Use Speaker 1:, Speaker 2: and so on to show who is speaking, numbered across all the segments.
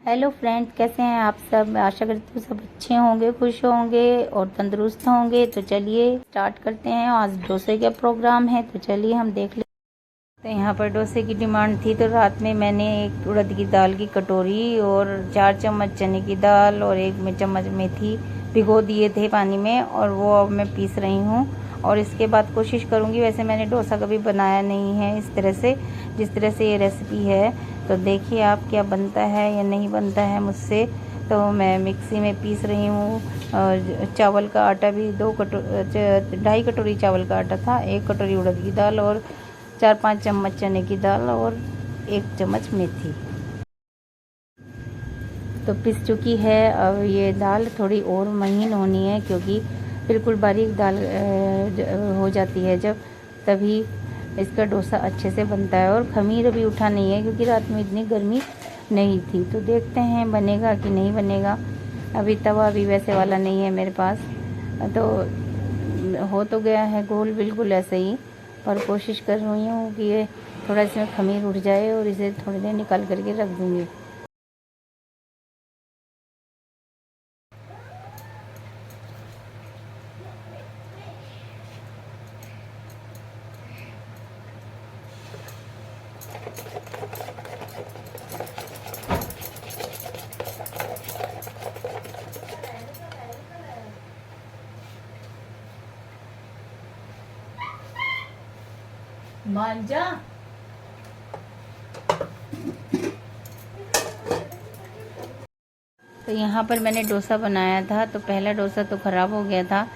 Speaker 1: Hello friends, कैसे हैं आप सब। आशा करती हूँ सब अच्छे होंगे, खुश होंगे और तंदुरुस्त होंगे। तो चलिए स्टार्ट करते हैं। आज डोसे का प्रोग्राम है, तो चलिए हम देख लेते हैं। तो यहाँ पर डोसे की डिमांड थी, तो रात में मैंने एक उड़द की दाल की कटोरी और 4 चम्मच चने की दाल और 1 चम्मच मेथी भिगो दिए थे पानी में, और वो अब मैं पीस रही हूँ। और इसके बाद कोशिश करूँगी, वैसे मैंने डोसा कभी बनाया नहीं है इस तरह से, जिस तरह से ये रेसिपी है। तो देखिए आप क्या बनता है या नहीं बनता है मुझसे। तो मैं मिक्सी में पीस रही हूँ। चावल का आटा भी 2.5 कटोरी चावल का आटा था, 1 कटोरी उड़द की दाल और 4-5 चम्मच चने की दाल और 1 चम्मच मेथी तो पिस चुकी है। अब ये दाल थोड़ी और महीन होनी है, क्योंकि बिल्कुल बारीक दाल हो जाती है जब, तभी इसका डोसा अच्छे से बनता है। और खमीर अभी उठा नहीं है, क्योंकि रात में इतनी गर्मी नहीं थी। तो देखते हैं बनेगा कि नहीं बनेगा। अभी तवा भी वैसे वाला नहीं है मेरे पास, तो हो तो गया है गोल बिल्कुल ऐसे ही, पर कोशिश कर रही हूँ कि ये थोड़ा इसमें खमीर उठ जाए और इसे थोड़ी देर निकाल करके रख दूँगी। मांझा तो यहाँ पर मैंने डोसा बनाया था, तो पहला डोसा तो ख़राब हो गया था,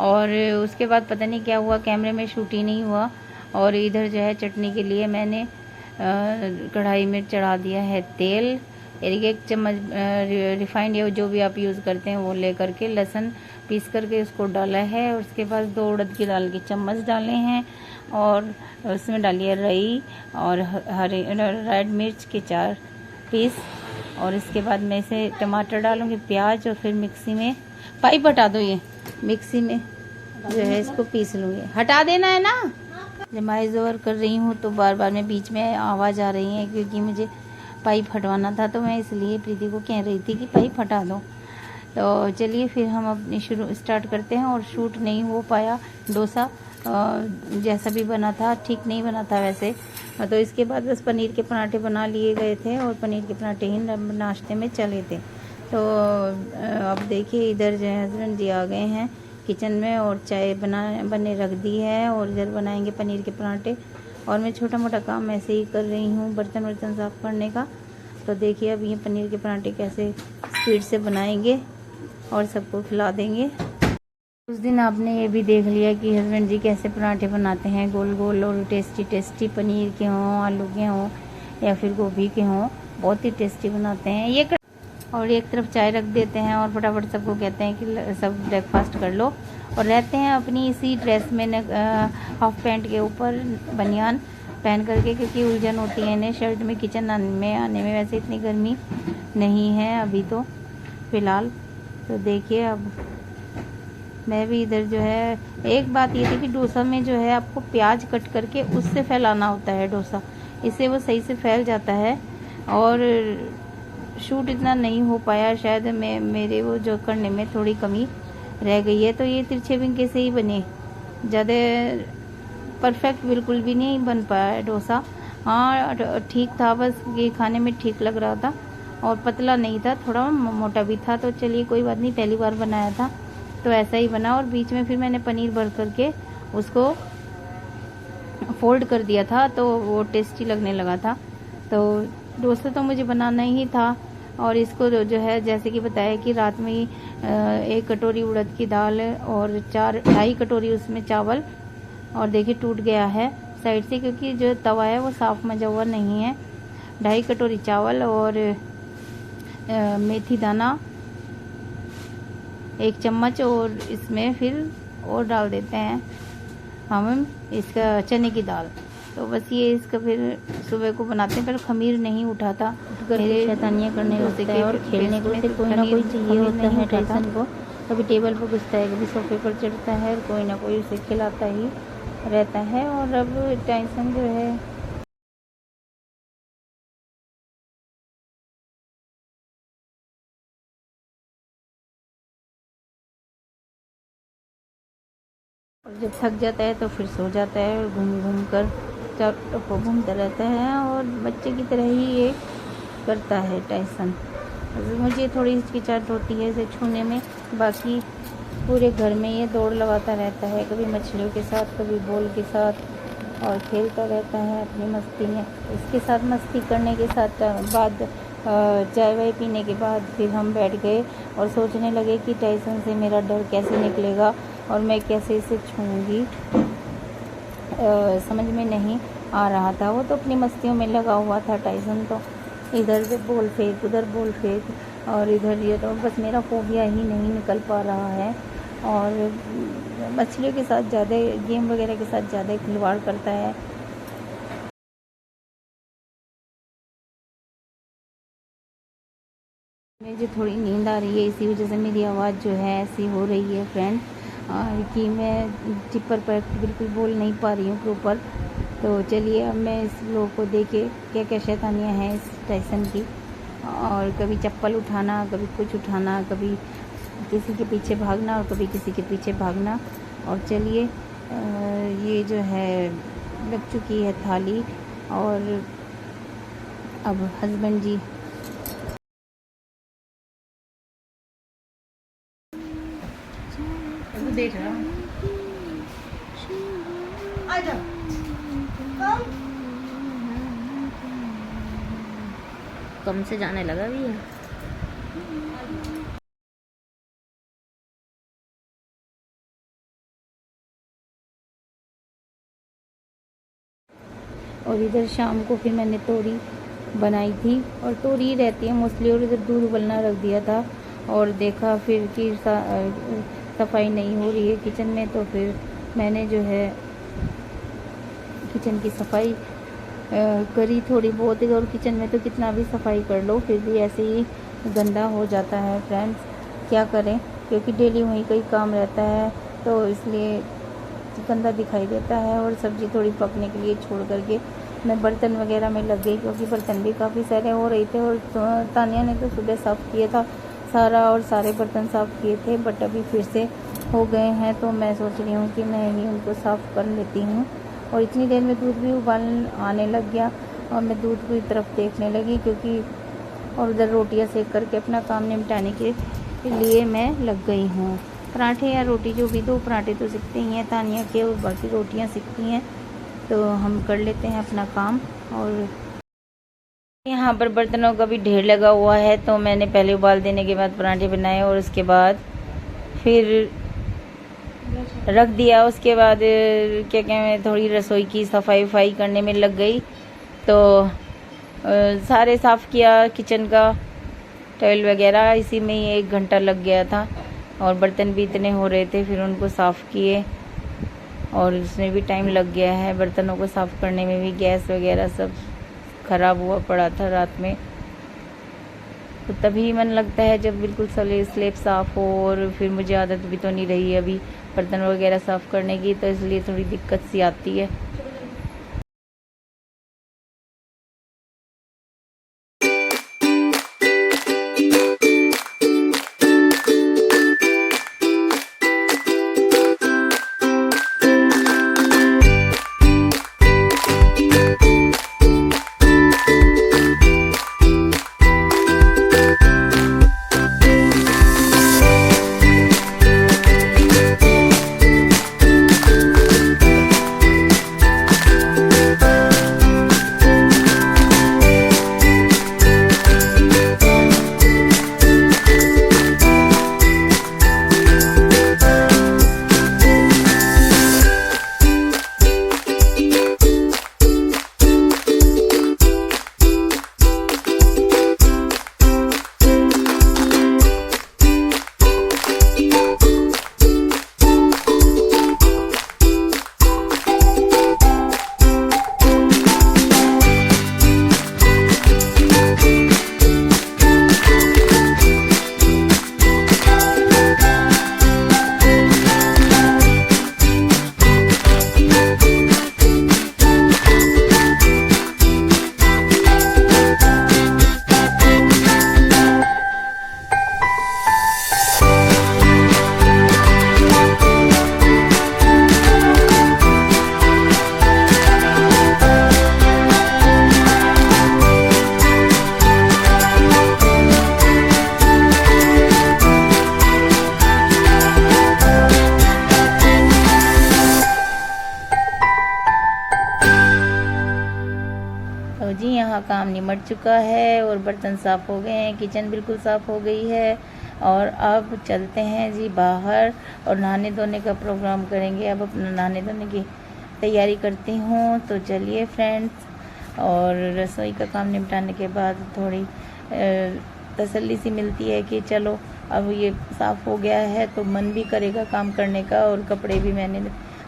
Speaker 1: और उसके बाद पता नहीं क्या हुआ, कैमरे में शूट ही नहीं हुआ। और इधर जो है चटनी के लिए मैंने कढ़ाई में चढ़ा दिया है तेल। 1 चम्मच रिफाइंड या जो भी आप यूज़ करते हैं वो ले करके, लहसुन पीस करके उसको डाला है। और उसके बाद 2 उड़द की दाल के चम्मच डाले हैं, और उसमें डालिए रई और हरे रेड मिर्च के 4 पीस। और इसके बाद मैं इसे टमाटर डालूंगी, प्याज, और फिर मिक्सी में पाइप हटा दो, ये मिक्सी में जो है इसको पीस लूँगी। हटा देना है ना। जमाइज ओवर कर रही हूँ, तो बार बार में बीच में आवाज़ आ रही है, क्योंकि मुझे पाइप हटवाना था, तो मैं इसलिए प्रीति को कह रही थी कि पाइप हटा दो। तो चलिए फिर हम अपनी शुरू स्टार्ट करते हैं। और शूट नहीं हो पाया डोसा, जैसा भी बना था ठीक नहीं बना था वैसे। तो इसके बाद बस पनीर के पराठे बना लिए गए थे, और पनीर के पराठे ही नाश्ते में चले थे। तो अब देखिए इधर जो है हस्बैंड जी आ गए हैं किचन में, और चाय बने रख दी है, और इधर बनाएंगे पनीर के पराठे। और मैं छोटा मोटा काम ऐसे ही कर रही हूँ, बर्तन वर्तन साफ़ करने का। तो देखिए अब ये पनीर के पराठे कैसे स्पीड से बनाएंगे और सबको खिला देंगे। उस दिन आपने ये भी देख लिया कि हस्बैंड जी कैसे पराठे बनाते हैं, गोल गोल और टेस्टी टेस्टी, पनीर के हों, आलू के हों या फिर गोभी के हों, बहुत ही टेस्टी बनाते हैं ये। और एक तरफ चाय रख देते हैं, और फटाफट सबको कहते हैं कि सब ब्रेकफास्ट कर लो। और रहते हैं अपनी इसी ड्रेस में, हाफ पैंट के ऊपर बनियान पहन करके, क्योंकि उलझन होती है इन्हें शर्ट में किचन में आने में। वैसे इतनी गर्मी नहीं है अभी तो फ़िलहाल। तो देखिए अब मैं भी इधर जो है, एक बात ये थी कि डोसा में जो है आपको प्याज कट करके उससे फैलाना होता है डोसा, इससे वो सही से फैल जाता है। और शूट इतना नहीं हो पाया शायद, मेरे वो जो करने में थोड़ी कमी रह गई है। तो ये तिरछे बिंके से ही बने, ज़्यादा परफेक्ट बिल्कुल भी नहीं बन पाया है डोसा। हाँ ठीक था, बस ये खाने में ठीक लग रहा था, और पतला नहीं था, थोड़ा मोटा भी था। तो चलिए कोई बात नहीं, पहली बार बनाया था तो ऐसा ही बना। और बीच में फिर मैंने पनीर भर करके उसको फोल्ड कर दिया था, तो वो टेस्टी लगने लगा था। तो डोसा तो मुझे बनाना ही था। और इसको जो है जैसे कि बताया कि रात में ही 1 कटोरी उड़द की दाल और 2.5 कटोरी उसमें चावल, और देखिए टूट गया है साइड से, क्योंकि जो तवा है वो साफ़ मजा हुआ नहीं है। 2.5 कटोरी चावल और मेथी दाना 1 चम्मच, और इसमें फिर और डाल देते हैं हम इसका चने की दाल। तो बस ये इसका फिर सुबह को बनाते हैं। पर खमीर नहीं उठा था, मेरे शैतानियाँ करने होते हैं, और खेलने को फिर कोई ना कोई चाहिए होता है टाइसन को। कभी टेबल पर घुसता है, कभी सोफे पर चढ़ता है, कोई ना कोई उसे खिलाता ही रहता है। और अब टाइसन जो है और जब थक जाता है तो फिर सो जाता है और घूम घूम कर चारों तरफ घूमता रहता है और बच्चे की तरह ही ये करता है टाइसन। मुझे थोड़ी हिचकिचाहट होती है इसे छूने में, बाकी पूरे घर में ये दौड़ लगाता रहता है, कभी मछलियों के साथ कभी बॉल के साथ, और खेलता रहता है अपनी मस्ती में। इसके साथ मस्ती करने के साथ बाद चाय वाय पीने के बाद फिर हम बैठ गए और सोचने लगे कि टाइसन से मेरा डर कैसे निकलेगा और मैं कैसे इसे छूँगी। समझ में नहीं आ रहा था। वो तो अपनी मस्तियों में लगा हुआ था टाइसन, तो इधर से बॉल फेंक उधर बॉल फेंक और इधर ये, तो बस मेरा फोबिया ही नहीं निकल पा रहा है। और मछलियों के साथ ज़्यादा, गेम वगैरह के साथ ज़्यादा खिलवाड़ करता है। मुझे थोड़ी नींद आ रही है, इसी वजह से मेरी आवाज़ जो है ऐसी हो रही है फ्रेंड, कि मैं टिप्पर पर बिल्कुल बोल नहीं पा रही हूँ प्रॉपर। तो चलिए अब मैं इस लोग को देखे क्या क्या शैतानियाँ हैं इस टाइसन की, और कभी चप्पल उठाना, कभी कुछ उठाना, कभी किसी के पीछे भागना और कभी किसी के पीछे भागना। और चलिए ये जो है लग चुकी है थाली, और अब हस्बैंड जी देख रहा हूँ। कम से जाने लगा भी है। और इधर शाम को फिर मैंने तोरी बनाई थी, और तोरी ही रहती है मोस्टली, और इधर दूध उबलना रख दिया था। और देखा फिर कि सफाई नहीं हो रही है किचन में, तो फिर मैंने जो है किचन की सफाई करी थोड़ी बहुत। और किचन में तो कितना भी सफाई कर लो फिर भी ऐसे ही गंदा हो जाता है फ्रेंड्स, क्या करें, क्योंकि डेली वहीं कहीं काम रहता है तो इसलिए गंदा दिखाई देता है। और सब्ज़ी थोड़ी पकने के लिए छोड़ करके मैं बर्तन वगैरह में लग गई, क्योंकि बर्तन भी काफ़ी सारे हो रहे थे। और तानिया ने तो सुबह साफ़ किया था सारा, और सारे बर्तन साफ़ किए थे, बट अभी फिर से हो गए हैं, तो मैं सोच रही हूँ कि मैं ही उनको साफ़ कर लेती हूँ। और इतनी देर में दूध भी उबाल आने लग गया और मैं दूध की तरफ देखने लगी, क्योंकि और उधर रोटियाँ सेक करके अपना काम निपटाने के लिए मैं लग गई हूँ। पराठे या रोटी जो भी, 2 पराठे तो सीखते ही हैं तानिया के, और बाकी रोटियाँ सीखती हैं, तो हम कर लेते हैं अपना काम। और यहाँ पर बर्तनों का भी ढेर लगा हुआ है, तो मैंने पहले उबाल देने के बाद पराठे बनाए और उसके बाद फिर रख दिया। उसके बाद क्या मैं थोड़ी रसोई की सफाई वफाई करने में लग गई, तो सारे साफ़ किया किचन का, टॉयल वगैरह, इसी में ही 1 घंटा लग गया था। और बर्तन भी इतने हो रहे थे, फिर उनको साफ़ किए और उसमें भी टाइम लग गया है। बर्तनों को साफ़ करने में भी गैस वगैरह सब ख़राब हुआ पड़ा था रात में, तो तभी मन लगता है जब बिल्कुल स्लेब साफ़ हो। और फिर मुझे आदत भी तो नहीं रही अभी बर्तन वगैरह साफ़ करने की, तो इसलिए थोड़ी दिक्कत सी आती है। कट चुका है और बर्तन साफ़ हो गए हैं, किचन बिल्कुल साफ़ हो गई है। और अब चलते हैं जी बाहर और नहाने धोने का प्रोग्राम करेंगे। अब अपना नहाने धोने की तैयारी करती हूँ। तो चलिए फ्रेंड्स, और रसोई का काम निपटाने के बाद थोड़ी तसल्ली सी मिलती है कि चलो अब ये साफ़ हो गया है तो मन भी करेगा काम करने का। और कपड़े भी मैंने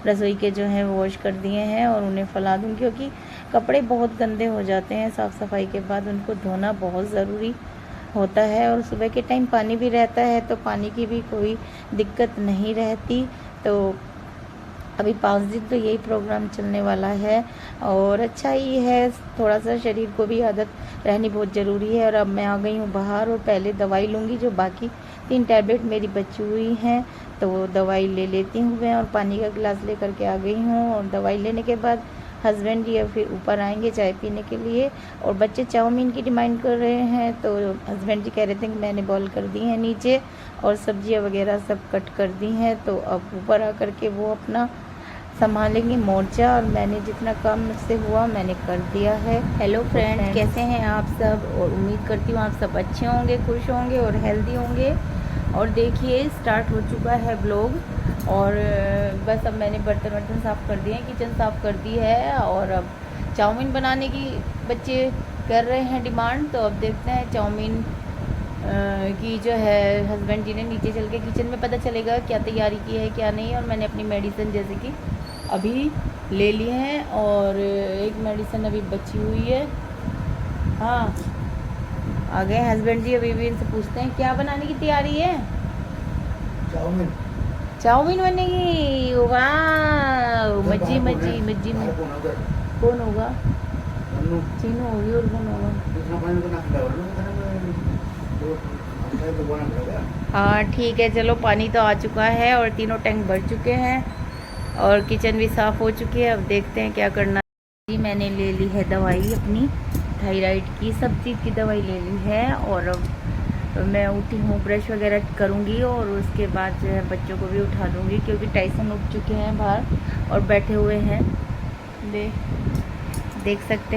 Speaker 1: रसोई के जो हैं वॉश कर दिए हैं और उन्हें फैला दूँ, क्योंकि कपड़े बहुत गंदे हो जाते हैं। साफ़ सफाई के बाद उनको धोना बहुत ज़रूरी होता है। और सुबह के टाइम पानी भी रहता है तो पानी की भी कोई दिक्कत नहीं रहती। तो अभी 5 दिन तो यही प्रोग्राम चलने वाला है और अच्छा ही है। थोड़ा सा शरीर को भी आदत रहनी बहुत ज़रूरी है। और अब मैं आ गई हूँ बाहर और पहले दवाई लूँगी, जो बाकी 3 टैबलेट मेरी बची हुई हैं तो वो दवाई ले लेती हूँ मैं। और पानी का गिलास लेकर के आ गई हूँ। और दवाई लेने के बाद हस्बैंड जी फिर ऊपर आएंगे चाय पीने के लिए। और बच्चे चाउमीन की डिमांड कर रहे हैं तो हस्बैंड जी कह रहे थे कि मैंने बॉईल कर दी है नीचे और सब्जियां वगैरह सब कट कर दी हैं। तो अब ऊपर आकर के वो अपना संभालेंगे मोर्चा और मैंने जितना काम मुझसे हुआ मैंने कर दिया है। हेलो फ्रेंड्स, कैसे हैं आप सब? और उम्मीद करती हूँ आप सब अच्छे होंगे, खुश होंगे और हेल्दी होंगे। और देखिए स्टार्ट हो चुका है ब्लॉग। और बस अब मैंने बर्तन साफ़ कर दिए हैं, किचन साफ़ कर दी है। और अब चाउमीन बनाने की बच्चे कर रहे हैं डिमांड। तो अब देखते हैं चाउमीन की जो है हस्बैंड जी ने नीचे चल के किचन में पता चलेगा क्या तैयारी की है क्या नहीं। और मैंने अपनी मेडिसिन जैसे कि अभी ले लिए हैं और एक मेडिसिन अभी बची हुई है। हाँ, आ गए हस्बैंड जी। अभी भी इनसे पूछते हैं क्या बनाने की तैयारी है। चाउमीन बनेगी, वाह! मज्जी मज्जी मज्जी में कौन होगा? चीनू होगी और कौन होगा? हाँ ठीक है, चलो पानी तो आ चुका है और तीनों टैंक भर चुके हैं और किचन भी साफ़ हो चुकी है। अब देखते हैं क्या करना जी। मैंने ले ली है दवाई अपनी थायराइड की, सब चीज़ की दवाई ले ली है। और अब मैं उठी हूँ, ब्रश वगैरह करूँगी और उसके बाद जो है बच्चों को भी उठा दूँगी, क्योंकि टाइसन उठ चुके हैं बाहर और बैठे हुए हैं। देख सकते